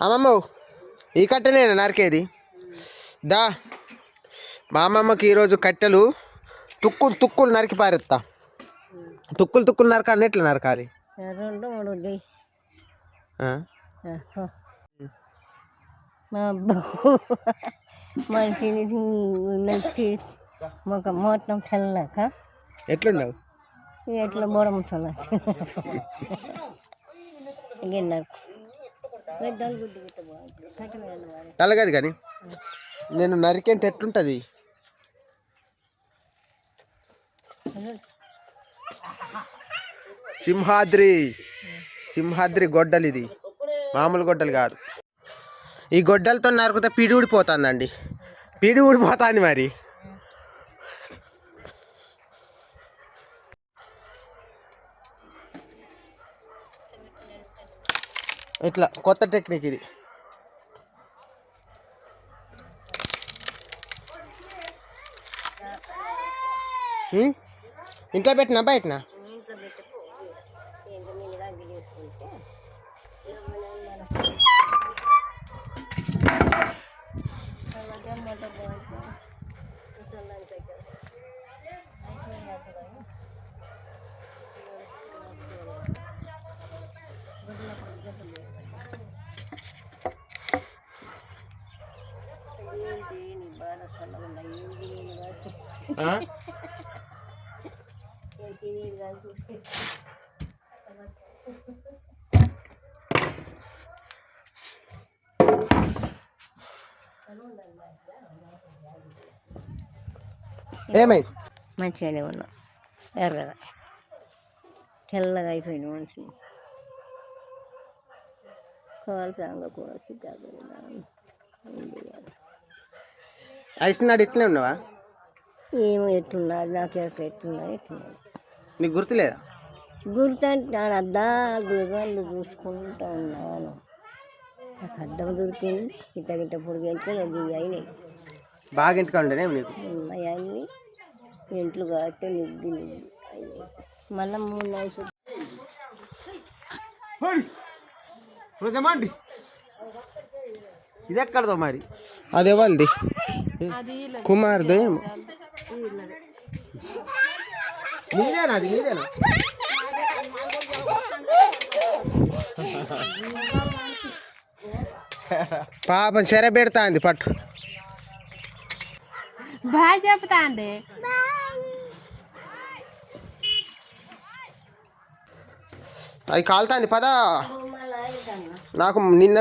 అమ్మమ్మ ఈ కట్టెనేనా నరికేది దా మా అమ్మమ్మకి ఈరోజు కట్టెలు తుక్కులు నరికి పారేస్తా. తుక్కులు నరకాలి ఎట్లా నరకాలి? మొత్తం చల్లక ఎట్లుండవు ఎట్లా బోడం చల్ల తలగదు కానీ నేను నరికేంటే ఎట్లుంటుంది? సింహాద్రి గొడ్డలు, ఇది మామూలు గొడ్డలు కాదు. ఈ గొడ్డలతో నరికితే పీడి ఊడిపోతుందండి, పీడి ఊడిపోతుంది. మరి ఇట్లా కొత్త టెక్నిక్ ఇది. ఇంట్లో పెట్టినా బయటనా? ఏమై మంచిగానే ఉన్నా, ఎర్రగా తెల్లగా అయిపోయింది మనిషి. కాల్చాంగా కూడా ఐసినాడు ఇట్లే ఉన్నావా? ఏమో ఎట్లున్నది నాకు ఎట్లున్నది నీకు గుర్తులేదా? గుర్తంటే అద్దా గుర్రాలు చూసుకుంటూ ఉన్నాను. నాకు అద్దం దొరికింది, గిట్ట పొడిగి వెళ్తే అది అయినాయి. బాగా ఇంటికి ఉండేనే నీకు అవన్నీ ఇంట్లో కాబట్టి నిద్ది మళ్ళీ 3 నిమిషాలు ఇది ఎక్కడదో మరి? అది ఎవరిది? కుమార్ది. నీదేనా? అది నీదేనా? పాపం చెర పెడతా అంది, పట్టు. బాయ్ చెప్తా అండి. అది కాలుతాంది పదా. నాకు నిన్న